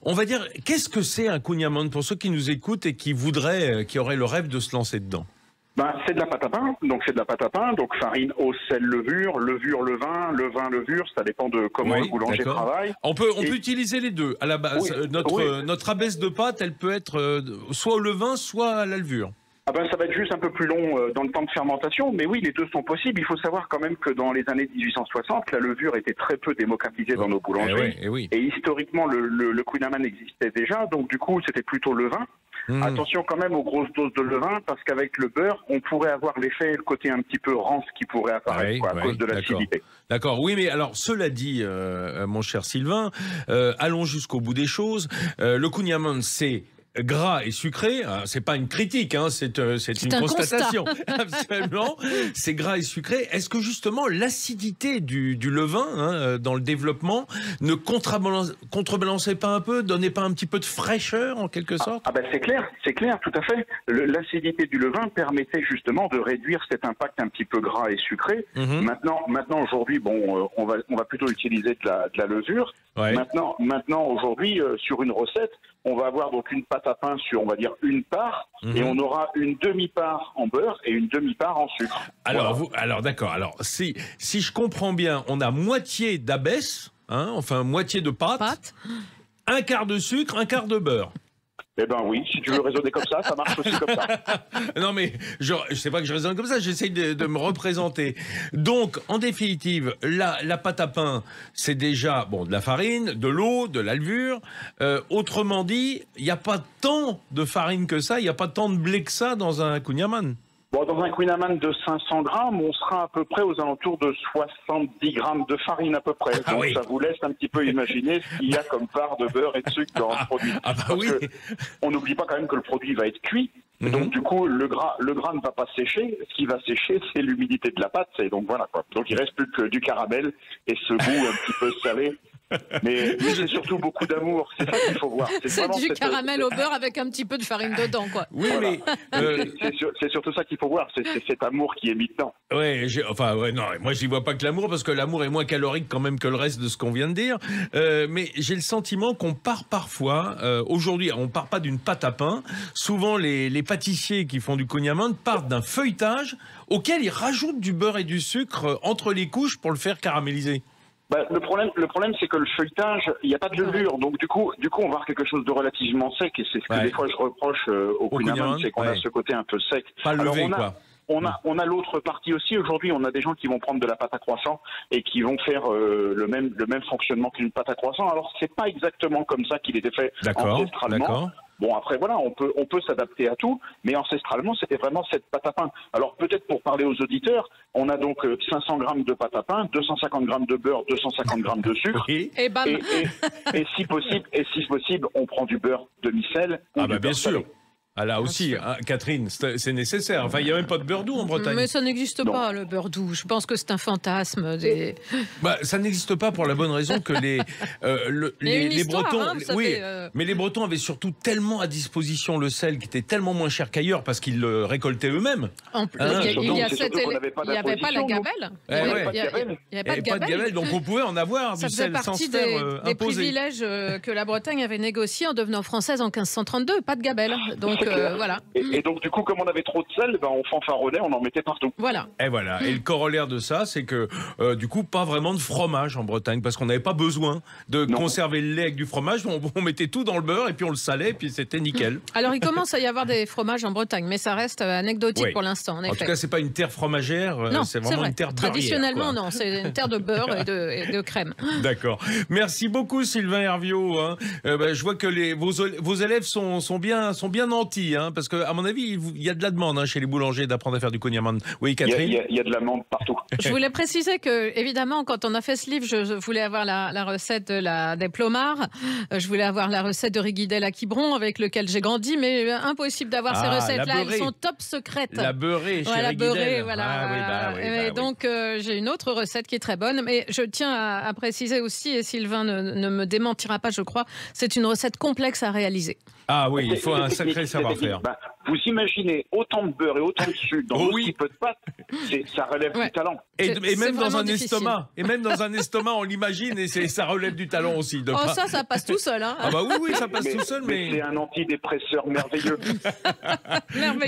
On va dire, qu'est-ce que c'est un kouign-amann pour ceux qui nous écoutent et qui voudraient, qui auraient le rêve de se lancer dedans? C'est de la pâte à pain, donc farine, eau, sel, levure, levain, levure, ça dépend de comment le boulanger travaille. On peut utiliser les deux. À la base, notre abaisse de pâte, elle peut être soit au levain, soit à la levure. Ça va être juste un peu plus long dans le temps de fermentation, mais oui, les deux sont possibles. Il faut savoir quand même que dans les années 1860, la levure était très peu démocratisée dans nos boulangeries. Et historiquement, le kouign-amann existait déjà, donc du coup, c'était plutôt levain. Attention quand même aux grosses doses de levain, parce qu'avec le beurre, on pourrait avoir l'effet, le côté un petit peu rance qui pourrait apparaître à cause de l'acidité. D'accord, oui, mais alors, cela dit, mon cher Sylvain, allons jusqu'au bout des choses. Le kouign-amann, c'est gras et sucré, c'est pas une critique, c'est une constatation. Absolument, c'est gras et sucré. Est-ce que justement l'acidité du levain dans le développement ne contrebalançait pas un peu, donnait pas un petit peu de fraîcheur en quelque sorte? C'est clair, tout à fait. L'acidité du levain permettait justement de réduire cet impact un petit peu gras et sucré. Maintenant aujourd'hui, on va plutôt utiliser de la levure. Ouais. Maintenant aujourd'hui, sur une recette, on va avoir donc une pâte à pain sur, on va dire, une part, et on aura une demi-part en beurre et une demi-part en sucre. Alors, d'accord. Alors, si je comprends bien, on a moitié d'abaisse, enfin moitié de pâte, un quart de sucre, un quart de beurre. Eh ben oui, si tu veux raisonner comme ça marche aussi comme ça. Non mais, je sais pas que je raisonne comme ça, j'essaye de me représenter. Donc, en définitive, la pâte à pain, c'est déjà de la farine, de l'eau, de la levure. Autrement dit, il n'y a pas tant de farine que ça, il n'y a pas tant de blé que ça dans un kouign-amann. Dans un kouign-amann de 500 grammes, on sera à peu près aux alentours de 70 grammes de farine à peu près. Donc ça vous laisse un petit peu imaginer ce qu'il y a comme part de beurre et de sucre dans le produit. On n'oublie pas quand même que le produit va être cuit. Donc du coup, le gras ne va pas sécher. Ce qui va sécher, c'est l'humidité de la pâte. Et donc voilà quoi. Donc il reste plus que du caramel et ce goût un petit peu salé. Mais c'est surtout beaucoup d'amour, c'est ça qu'il faut voir. C'est du caramel au beurre avec un petit peu de farine dedans, quoi. Oui, mais c'est surtout ça qu'il faut voir, c'est cet amour qui est mis dedans. Non, moi j'y vois pas que l'amour, parce que l'amour est moins calorique quand même que le reste de ce qu'on vient de dire. Mais j'ai le sentiment qu'on part parfois, aujourd'hui, on part pas d'une pâte à pain. Souvent, les pâtissiers qui font du kouign-amann partent d'un feuilletage auquel ils rajoutent du beurre et du sucre entre les couches pour le faire caraméliser. Le problème, c'est que le feuilletage, il n'y a pas de levure, donc du coup, on va avoir quelque chose de relativement sec, et c'est ce que des fois je reproche au kouign-amann, c'est qu'on a ce côté un peu sec. Pas levé, quoi. On a l'autre partie aussi. Aujourd'hui, on a des gens qui vont prendre de la pâte à croissant et qui vont faire le même fonctionnement qu'une pâte à croissant. Alors, c'est pas exactement comme ça qu'il était fait ancestralement. Après, voilà, on peut s'adapter à tout, mais ancestralement, c'était vraiment cette pâte à pain. Alors, peut-être pour parler aux auditeurs, on a donc 500 grammes de pâte à pain, 250 grammes de beurre, 250 grammes de sucre. Et si possible, on prend du beurre demi-sel ou du beurre salé. Ah, là aussi, hein, Catherine, c'est nécessaire. Enfin, il n'y a même pas de beurre doux en Bretagne. Mais ça n'existe pas, le beurre doux. Je pense que c'est un fantasme. Ça n'existe pas pour la bonne raison que les Bretons... Hein, mais les Bretons avaient surtout tellement à disposition le sel qui était tellement moins cher qu'ailleurs parce qu'ils le récoltaient eux-mêmes. Il n'y avait pas la gabelle. Il n'y avait pas de gabelle. Donc on pouvait en avoir du sel sans se faire imposer. Des privilèges que la Bretagne avait négociés en devenant française en 1532. Pas de gabelle. Donc voilà. Et donc du coup, comme on avait trop de sel, on fanfaronnait, on en mettait partout. Voilà. Et le corollaire de ça, c'est que du coup, pas vraiment de fromage en Bretagne parce qu'on n'avait pas besoin de conserver le lait avec du fromage. On mettait tout dans le beurre et puis on le salait et puis c'était nickel. Alors il commence à y avoir des fromages en Bretagne, mais ça reste anecdotique pour l'instant. En tout cas, c'est pas une terre fromagère, c'est vraiment une terre beurrière. Traditionnellement, non, c'est une terre de beurre et de crème. D'accord. Merci beaucoup, Sylvain Herviot. Je vois que vos élèves sont bien nantis, parce qu'à mon avis, il y a de la demande chez les boulangers d'apprendre à faire du kouign-amann. Oui, Catherine. Il y a de la demande partout. Je voulais préciser que, évidemment, quand on a fait ce livre, je voulais avoir la recette des plomards. Je voulais avoir la recette de Riguidel à Quiberon, avec lequel j'ai grandi, mais impossible d'avoir ces recettes-là. Elles sont top secrètes. La beurrée chez Riguidel. Beurrée, voilà. Donc, j'ai une autre recette qui est très bonne, mais je tiens à préciser aussi, et Sylvain ne me démentira pas, je crois, c'est une recette complexe à réaliser. Ah oui, il faut un sacré savoir-faire. Vous imaginez autant de beurre et autant de sucre dans un petit peu de pâte, ça relève du talent. Et même dans un estomac. Et même dans un estomac, on l'imagine et ça relève du talent aussi. Ça passe tout seul. Ah bah oui, ça passe tout seul. Mais c'est un antidépresseur merveilleux.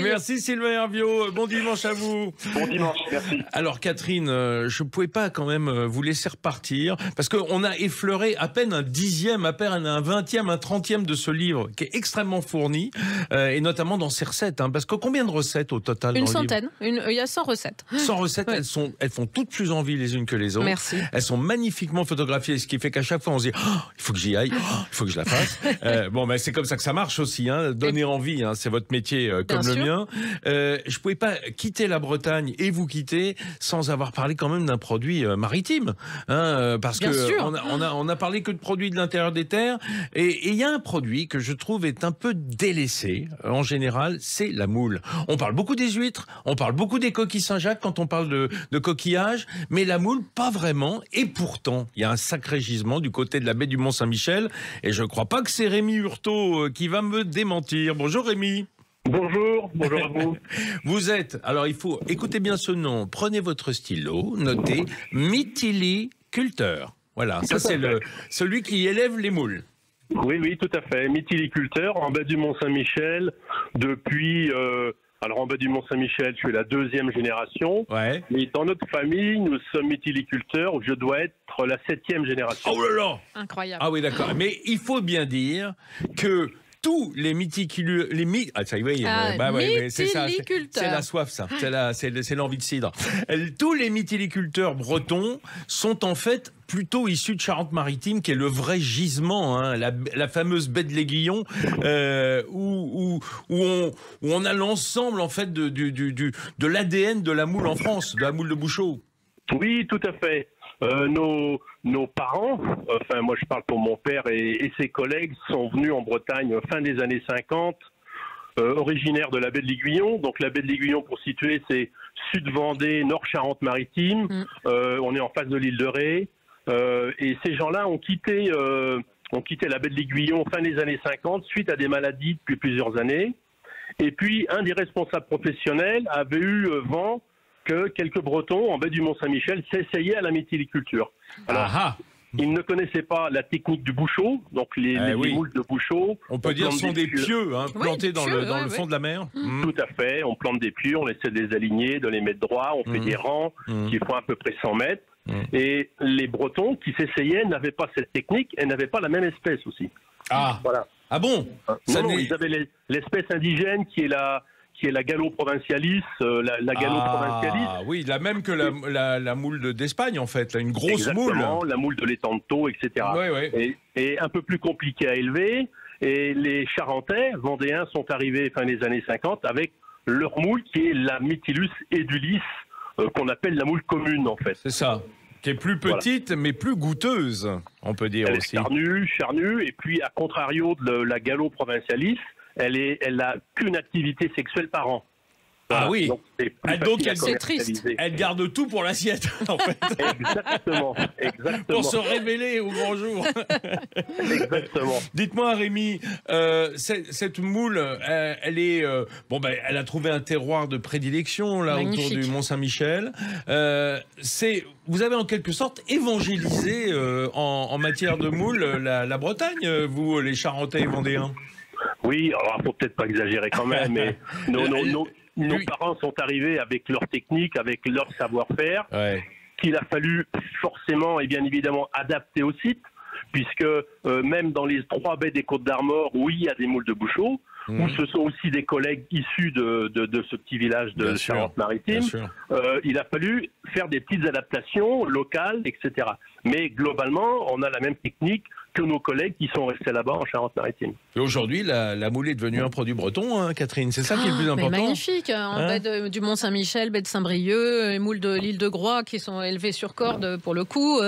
Merci Sylvain Herviot. Bon dimanche à vous. Bon dimanche, merci. Alors Catherine, je ne pouvais pas quand même vous laisser repartir parce qu'on a effleuré à peine un dixième, à peine un 20e, un 30e de ce livre qui est extrêmement fourni et notamment dans ses recettes. Parce que combien de recettes au total? Une centaine. Il y a 100 recettes. 100 recettes, elles font toutes plus envie les unes que les autres. Merci. Elles sont magnifiquement photographiées, ce qui fait qu'à chaque fois on se dit il faut que j'y aille, il faut que je la fasse. C'est comme ça que ça marche aussi. Donner envie, c'est votre métier comme le mien. Je pouvais pas quitter la Bretagne et vous quitter sans avoir parlé quand même d'un produit maritime, parce que on a parlé que de produits de l'intérieur des terres et il y a un produit que je trouve est un peu délaissé en général, c'est la moule. On parle beaucoup des huîtres, on parle beaucoup des coquilles Saint-Jacques quand on parle de coquillages, mais la moule pas vraiment. Et pourtant, il y a un sacré gisement du côté de la baie du Mont-Saint-Michel et je crois pas que c'est Rémi Hurtaud qui va me démentir. Bonjour Rémi. Bonjour à vous. Vous êtes, alors il faut écouter bien ce nom, prenez votre stylo, notez mytiliculteur. Voilà, ça c'est celui qui élève les moules. Oui, tout à fait. Mytiliculteur en bas du Mont-Saint-Michel depuis... Alors en bas du Mont-Saint-Michel, je suis la 2e génération. Ouais. Mais dans notre famille, nous sommes mytiliculteurs. Je dois être la 7e génération. Oh là là! Incroyable. Ah oui, d'accord. Mais il faut bien dire que tous les mytiliculteurs, c'est ça, c'est la soif, ça. C'est l'envie de cidre. Tous les mytiliculteurs bretons sont en fait plutôt issus de Charente-Maritime, qui est le vrai gisement, la fameuse baie de l'Aiguillon, où on a l'ensemble en fait de l'ADN de la moule en France, de la moule de Bouchot. Oui, tout à fait. Nos parents, enfin moi je parle pour mon père et ses collègues, sont venus en Bretagne fin des années 50, originaires de la baie de l'Aiguillon. Donc la baie de l'Aiguillon, pour situer, c'est Sud-Vendée, Nord-Charente-Maritime. On est en face de l'île de Ré. Et ces gens-là ont quitté la baie de l'Aiguillon fin des années 50 suite à des maladies depuis plusieurs années. Et puis un des responsables professionnels avait eu vent que quelques Bretons en baie du Mont-Saint-Michel s'essayaient à la mytiliculture. Alors, ils ne connaissaient pas la technique du bouchot, donc les moules de bouchot. On peut dire que ce sont des pieux plantés dans le fond de la mer. Tout à fait, on plante des pieux, on essaie de les aligner, de les mettre droits, on fait des rangs qui font à peu près 100 mètres. Et les Bretons qui s'essayaient n'avaient pas cette technique et n'avaient pas la même espèce aussi. Ah, voilà. Ah bon? Non, ils avaient l'espèce indigène qui est la gallo-provincialis, la gallo-provincialis. Ah oui, la même que la moule d'Espagne en fait, une grosse moule. Exactement, la moule de l'étang-de-Thau, etc. Oui. Et un peu plus compliqué à élever. Et les Charentais, Vendéens, sont arrivés fin des années 50 avec leur moule qui est la Mytilus edulis, qu'on appelle la moule commune en fait. C'est ça. Qui est plus petite, mais plus goûteuse, on peut dire. Elle aussi. Elle est charnue, et puis à contrario de la gallo-provincialis, elle a qu'une activité sexuelle par an. Voilà. Ah oui, donc c'est triste. Elle garde tout pour l'assiette, en fait. Exactement. Pour se révéler au grand jour. Exactement. Dites-moi, Rémi, cette moule, elle est, elle a trouvé un terroir de prédilection là autour du Mont-Saint-Michel. Vous avez en quelque sorte évangélisé en matière de moule la Bretagne, vous, les Charentais et Vendéens. Oui, alors faut peut-être pas exagérer quand même, mais nos parents sont arrivés avec leur technique, avec leur savoir-faire, qu'il a fallu forcément et bien évidemment adapter au site, puisque même dans les 3 baies des Côtes d'Armor, où il y a des moules de Bouchot, où ce sont aussi des collègues issus de ce petit village de Charente-Maritime, il a fallu faire des petites adaptations locales, etc. Mais globalement, on a la même technique que nos collègues qui sont restés là-bas en Charente-Maritime. Et aujourd'hui, la moule est devenue un produit breton, hein, Catherine. C'est ça qui est le plus important. Magnifique. Baie du Mont-Saint-Michel, baie de Saint-Brieuc, les moules de l'île de Groix qui sont élevées sur corde pour le coup.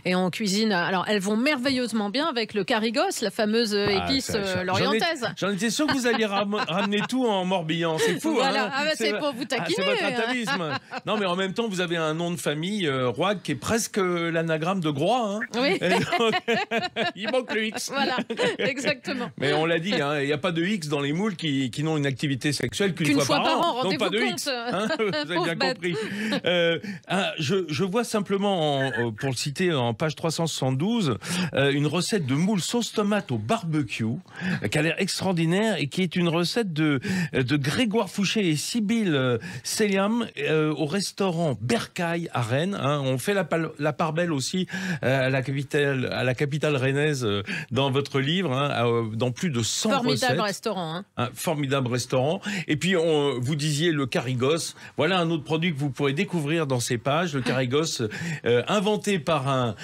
Et on cuisine. Alors, elles vont merveilleusement bien avec le carigos, la fameuse épice lorientaise. J'en étais sûr que vous alliez ramener tout en Morbihan. C'est fou. Voilà. Hein, c'est pour vous taquiner. C'est votre atavisme. Non, mais en même temps, vous avez un nom de famille, Roig, qui est presque l'anagramme de Groix. Hein. Oui. Il manque le X. Voilà, exactement. Mais on l'a dit, hein, il n'y a pas de X dans les moules qui n'ont une activité sexuelle qu'une fois par an. Donc pas de X. Hein, vous avez bien compris. Je vois simplement, pour le citer en page 372, une recette de moule sauce tomate au barbecue qui a l'air extraordinaire et qui est une recette de Grégoire Fouché et Sybille Céliam au restaurant Bercail à Rennes. Hein. On fait la part belle aussi à la capitale rennaise dans votre livre, hein, dans plus de 100 formidable recettes. Restaurant. Hein. Un formidable restaurant. Et puis, vous disiez le carigos. Voilà un autre produit que vous pourrez découvrir dans ces pages. Le carigos, inventé par un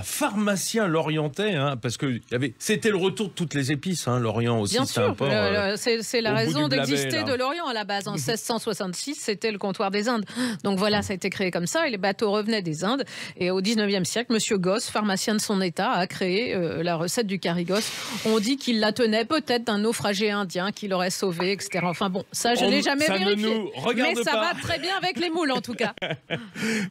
pharmacien lorientais, hein, parce que c'était le retour de toutes les épices. Hein, Lorient aussi, bien c'est sûr, un port. C'est la raison d'exister de Lorient à la base. En 1666, c'était le comptoir des Indes. Donc voilà, ça a été créé comme ça. Et les bateaux revenaient des Indes. Et au 19e siècle, Monsieur Gosse, pharmacien de son état, a créé la recette du carigos. On dit qu'il la tenait peut-être d'un naufragé indien qui l'aurait sauvé, etc. Enfin bon, ça je l'ai jamais vérifié. Mais ça va très bien avec les moules en tout cas.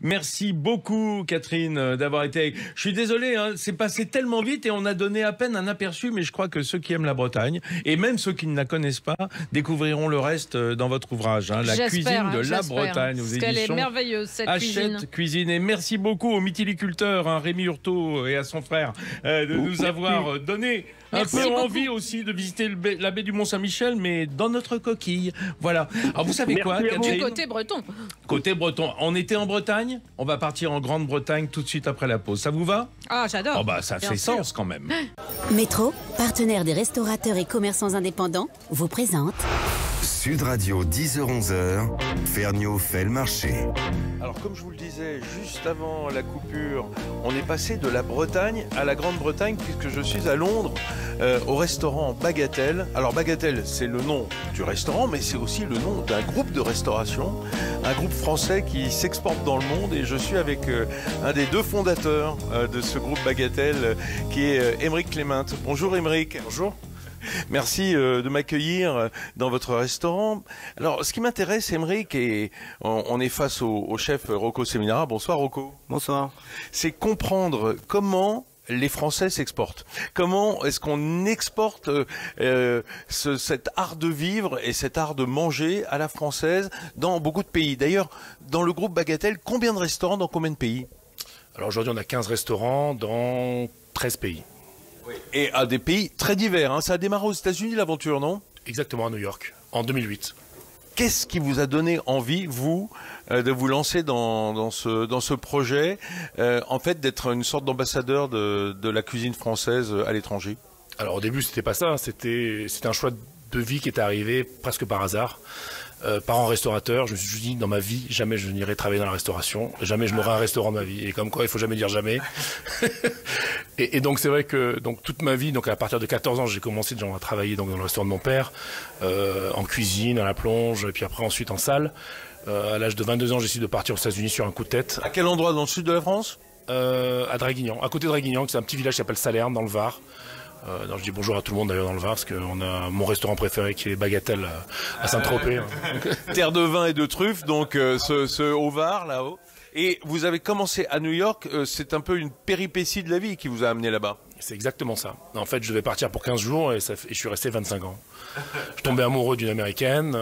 Merci beaucoup Catherine d'avoir été. Je suis désolé, hein, c'est passé tellement vite et on a donné à peine un aperçu, mais je crois que ceux qui aiment la Bretagne et même ceux qui ne la connaissent pas découvriront le reste dans votre ouvrage, hein, la cuisine de la Bretagne aux éditions. Elle est merveilleuse cette cuisine. Et merci beaucoup aux mytiliculteurs, hein, Rémi Hurtaud et à son frère de nous avoir donné un peu envie aussi de visiter la baie du Mont-Saint-Michel, mais dans notre coquille. Voilà. Alors vous savez quoi, Catherine ? Côté breton. Côté breton. On était en Bretagne, on va partir en Grande-Bretagne tout de suite après la pause. Ça vous va ? Ah, j'adore. Oh bah ça fait sens quand même. Métro, partenaire des restaurateurs et commerçants indépendants, vous présente Sud Radio 10h-11h, Ferniaud fait le marché. Alors comme je vous le disais juste avant la coupure, on est passé de la Bretagne à la Grande-Bretagne puisque je suis à Londres au restaurant Bagatelle. Alors Bagatelle, c'est le nom du restaurant, mais c'est aussi le nom d'un groupe de restauration, un groupe français qui s'exporte dans le monde, et je suis avec un des 2 fondateurs de ce groupe Bagatelle qui est Aymeric Clément. Bonjour Aymeric. Bonjour. Merci de m'accueillir dans votre restaurant. Alors, ce qui m'intéresse, Aymeric, et on est face au chef Rocco Seminara. Bonsoir Rocco. Bonsoir. C'est comprendre comment les Français s'exportent. Comment est-ce qu'on exporte cet art de vivre et cet art de manger à la française dans beaucoup de pays. D'ailleurs, dans le groupe Bagatelle, combien de restaurants dans combien de pays ? Alors aujourd'hui, on a 15 restaurants dans 13 pays. Oui. Et à des pays très divers. Hein. Ça a démarré aux États-Unis l'aventure, non ? Exactement, à New York, en 2008. Qu'est-ce qui vous a donné envie, vous, de vous lancer dans ce projet, en fait, d'être une sorte d'ambassadeur de la cuisine française à l'étranger ? Alors au début, c'était pas ça. C'était un choix de vie qui est arrivé presque par hasard. Parents restaurateurs, je me suis dit, dans ma vie, jamais je n'irai travailler dans la restauration, jamais je m'aurai un restaurant de ma vie. Et comme quoi, il faut jamais dire jamais. et donc c'est vrai que toute ma vie, donc à partir de 14 ans, j'ai commencé à travailler dans le restaurant de mon père, en cuisine, à la plonge, et puis après ensuite en salle. À l'âge de 22 ans, j'ai décidé de partir aux États-Unis sur un coup de tête. À quel endroit dans le sud de la France ? À Draguignan, à côté de Draguignan, c'est un petit village qui s'appelle Salerne, dans le Var. Je dis bonjour à tout le monde d'ailleurs dans le Var, parce qu'on a mon restaurant préféré qui est Bagatelle à Saint-Tropez. Terre de vin et de truffes, donc ce au Var là-haut. Et vous avez commencé à New York, c'est un peu une péripétie de la vie qui vous a amené là-bas. C'est exactement ça. En fait, je devais partir pour 15 jours et je suis resté 25 ans. Je tombais amoureux d'une américaine,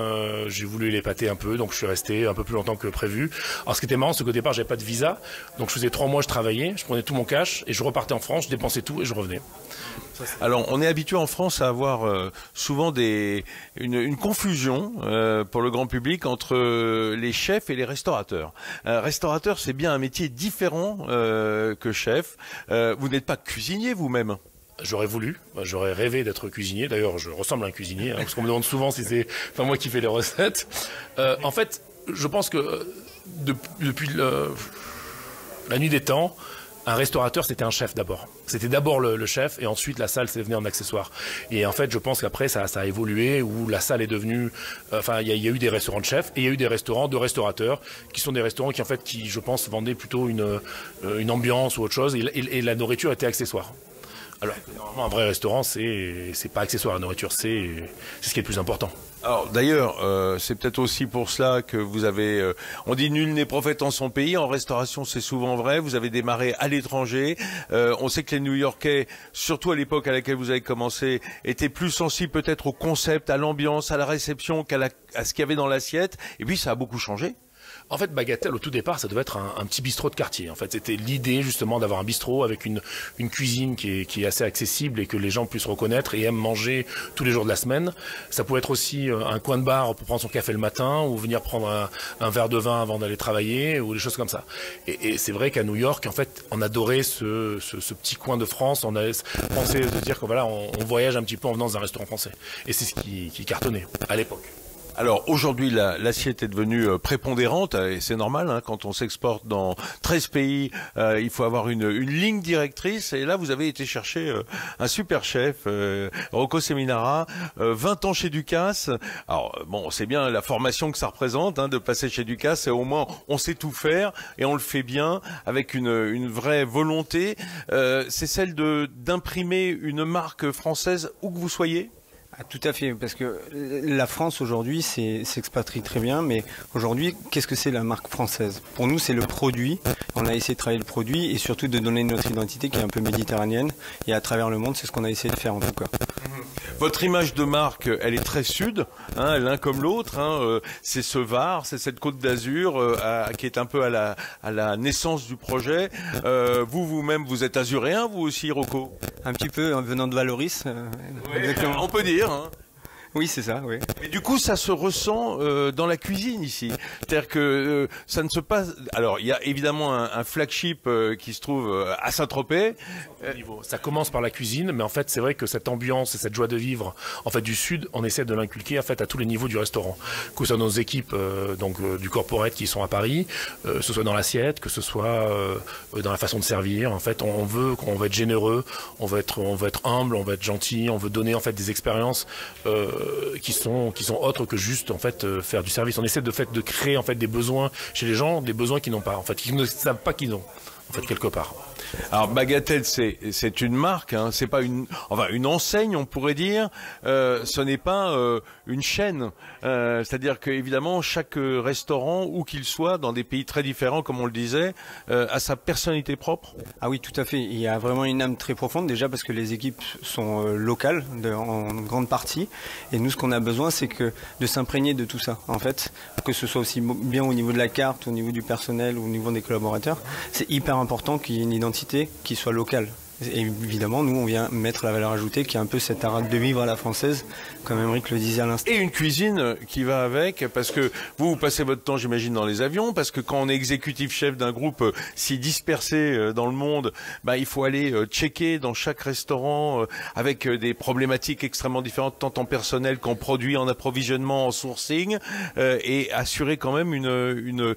j'ai voulu l'épater un peu, donc je suis resté un peu plus longtemps que prévu. Alors ce qui était marrant, c'est qu'au départ, j'avais pas de visa, donc je faisais 3 mois, je travaillais, je prenais tout mon cash et je repartais en France, je dépensais tout et je revenais. Alors, on est habitué en France à avoir souvent une confusion pour le grand public entre les chefs et les restaurateurs. Restaurateur, c'est bien un métier différent que chef. Vous n'êtes pas cuisinier vous-même? J'aurais voulu, j'aurais rêvé d'être cuisinier. D'ailleurs, je ressemble à un cuisinier, parce qu'on me demande souvent si c'est moi qui fais les recettes. En fait, je pense que depuis la nuit des temps, un restaurateur, c'était un chef d'abord. C'était d'abord le chef et ensuite la salle, c'est devenu un accessoire. Et en fait, je pense qu'après, ça a évolué où la salle est devenue... il y a eu des restaurants de chefs et il y a eu des restaurants de restaurateurs qui sont des restaurants qui je pense, vendaient plutôt une ambiance ou autre chose et la nourriture était accessoire. Alors, normalement, un vrai restaurant, c'est pas accessoire, la nourriture, c'est ce qui est le plus important. Alors d'ailleurs, c'est peut-être aussi pour cela que vous avez, on dit nul n'est prophète en son pays, en restauration c'est souvent vrai, vous avez démarré à l'étranger, on sait que les New-Yorkais, surtout à l'époque à laquelle vous avez commencé, étaient plus sensibles peut-être au concept, à l'ambiance, à la réception à ce qu'il y avait dans l'assiette, et puis ça a beaucoup changé. En fait, Bagatelle, au tout départ, ça devait être un petit bistrot de quartier. En fait, c'était l'idée justement d'avoir un bistrot avec une cuisine qui est assez accessible et que les gens puissent reconnaître et aiment manger tous les jours de la semaine. Ça pouvait être aussi un coin de bar pour prendre son café le matin ou venir prendre un verre de vin avant d'aller travailler ou des choses comme ça. Et c'est vrai qu'à New York, en fait, on adorait ce petit coin de France. On pensait de dire que voilà, on voyage un petit peu en venant dans un restaurant français. Et c'est ce qui cartonnait à l'époque. Alors aujourd'hui, l'assiette est devenue prépondérante et c'est normal, hein, quand on s'exporte dans 13 pays, il faut avoir une ligne directrice et là vous avez été chercher un super chef, Rocco Seminara, 20 ans chez Ducasse. Alors bon, c'est bien la formation que ça représente, hein, de passer chez Ducasse, et au moins on sait tout faire et on le fait bien avec une vraie volonté. C'est celle d'imprimer une marque française où que vous soyez? Ah, tout à fait, parce que la France aujourd'hui s'expatrie très bien, mais aujourd'hui, qu'est-ce que c'est la marque française? Pour nous, c'est le produit. On a essayé de travailler le produit et surtout de donner notre identité qui est un peu méditerranéenne. Et à travers le monde, c'est ce qu'on a essayé de faire en tout cas. Votre image de marque, elle est très sud, hein, l'un comme l'autre. Hein, c'est ce Var, c'est cette Côte d'Azur qui est un peu à la naissance du projet. Vous-même, vous êtes azuréen, vous aussi, Rocco? Un petit peu, en venant de Valoris. Exactement. On peut dire. Hein. Oui, c'est ça, oui. Mais du coup, ça se ressent dans la cuisine ici. C'est-à-dire que ça ne se passe... Alors, il y a évidemment un flagship qui se trouve à Saint-Tropez. Ça commence par la cuisine, mais en fait, c'est vrai que cette ambiance et cette joie de vivre en fait, du Sud, on essaie de l'inculquer en fait, à tous les niveaux du restaurant. Que ce soit nos équipes du corporate qui sont à Paris, que ce soit dans l'assiette, que ce soit dans la façon de servir. En fait, on veut être généreux, on veut être humble, on veut être gentil, on veut donner en fait, des expériences... qui sont autres que juste en fait faire du service. On essaie de créer en fait des besoins chez les gens, des besoins qu'ils n'ont pas en fait, qu'ils ne savent pas qu'ils ont en fait quelque part. Alors Bagatelle, c'est une marque, hein, c'est pas une enseigne, on pourrait dire. Ce n'est pas une chaîne. C'est-à-dire que évidemment chaque restaurant, où qu'il soit, dans des pays très différents, comme on le disait, a sa personnalité propre. Ah oui, tout à fait. Il y a vraiment une âme très profonde déjà parce que les équipes sont locales en grande partie. Et nous, ce qu'on a besoin, c'est de s'imprégner de tout ça. En fait, que ce soit aussi bien au niveau de la carte, au niveau du personnel, ou au niveau des collaborateurs, c'est hyper important qu'il y ait une identité qui soit locale. Et évidemment, nous, on vient mettre la valeur ajoutée qui est un peu cette art de vivre à la française, comme Émeric le disait à l'instant. Et une cuisine qui va avec, parce que vous passez votre temps, j'imagine, dans les avions, parce que quand on est exécutif chef d'un groupe si dispersé dans le monde, il faut aller checker dans chaque restaurant avec des problématiques extrêmement différentes, tant en personnel qu'en produits, en approvisionnement, en sourcing, et assurer quand même une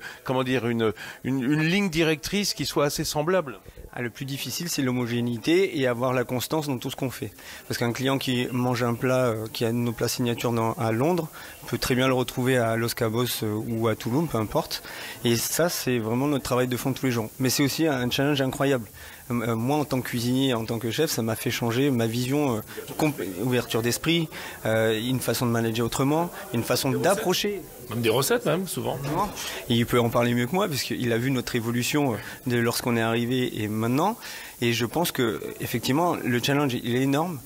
ligne directrice qui soit assez semblable. Le plus difficile, c'est l'homogénéité et avoir la constance dans tout ce qu'on fait. Parce qu'un client qui mange un plat, qui a nos plats signature à Londres, peut très bien le retrouver à Los Cabos ou à Toulouse, peu importe. Et ça, c'est vraiment notre travail de fond de tous les jours. Mais c'est aussi un challenge incroyable. moi en tant que cuisinier, en tant que chef, ça m'a fait changer ma vision, ouverture d'esprit, une façon de manager autrement, une façon d'approcher. Même des recettes même, souvent. Et il peut en parler mieux que moi, puisqu'il a vu notre évolution de lorsqu'on est arrivé et maintenant. Et je pense que effectivement, le challenge, il est énorme,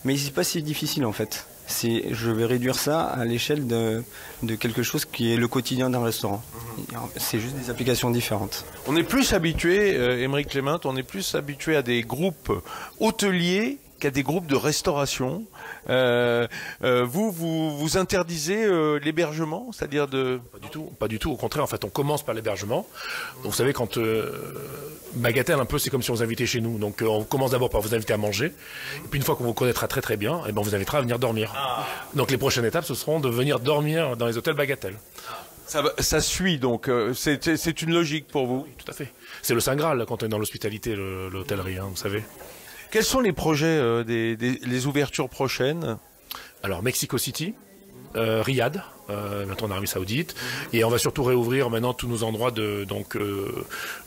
mais c'est pas si difficile en fait. Je vais réduire ça à l'échelle de quelque chose qui est le quotidien d'un restaurant. C'est juste des applications différentes. On est plus habitué, Aymeric Clément, on est plus habitué à des groupes hôteliers qu'à des groupes de restauration. Vous interdisez l'hébergement, c'est-à-dire de... Pas du tout. Au contraire, en fait, on commence par l'hébergement. Donc, vous savez, quand Bagatelle, un peu, c'est comme si on vous invitait chez nous. Donc, on commence d'abord par vous inviter à manger. Et puis, une fois qu'on vous connaîtra très très bien, et ben, on vous invitera à venir dormir. Donc, les prochaines étapes, ce seront de venir dormir dans les hôtels Bagatelle. Ça suit, donc c'est une logique pour vous? Oui, tout à fait. C'est le Saint Graal quand on est dans l'hospitalité, l'hôtellerie, vous savez. Quels sont les projets les ouvertures prochaines? Alors, Mexico City, Riyad, maintenant en Arabie Saoudite, et on va surtout réouvrir maintenant tous nos endroits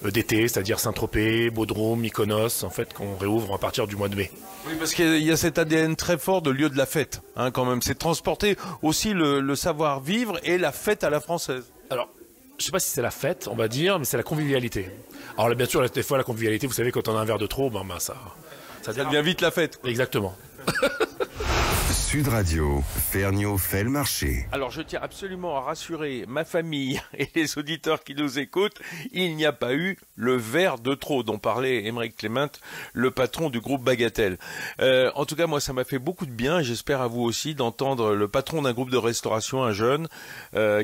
d'été, c'est-à-dire Saint-Tropez, Bodrum, Mykonos, en fait, qu'on réouvre à partir du mois de mai. Oui, parce qu'il y a cet ADN très fort de lieu de la fête, hein, quand même. C'est transporter aussi le savoir-vivre et la fête à la française. Alors, je ne sais pas si c'est la fête, on va dire, mais c'est la convivialité. Alors là, bien sûr, des fois, la convivialité, vous savez, quand on a un verre de trop, ça devient vite la fête. Exactement. Sud Radio, Ferniaud fait le marché. Alors je tiens absolument à rassurer ma famille et les auditeurs qui nous écoutent, il n'y a pas eu le verre de trop dont parlait Aymeric Clément, le patron du groupe Bagatelle. En tout cas, moi ça m'a fait beaucoup de bien et j'espère à vous aussi d'entendre le patron d'un groupe de restauration, un jeune,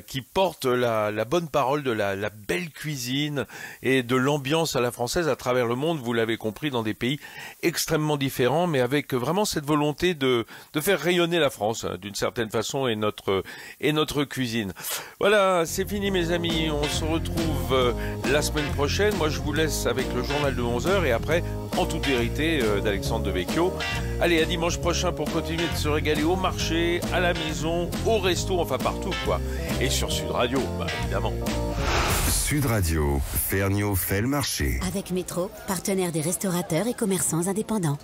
qui porte la bonne parole de la belle cuisine et de l'ambiance à la française à travers le monde, vous l'avez compris, dans des pays extrêmement différents, mais avec vraiment cette volonté de faire rayonner la France, hein, d'une certaine façon, et notre cuisine. Voilà, c'est fini mes amis, on se retrouve la semaine prochaine. Moi je vous laisse avec le journal de 11h et après, en toute vérité, d'Alexandre Devecchio. Allez, à dimanche prochain pour continuer de se régaler au marché, à la maison, au resto, enfin partout quoi. Et sur Sud Radio, évidemment. Sud Radio, Ferniaud fait le marché. Avec Métro, partenaire des restaurateurs et commerçants indépendants.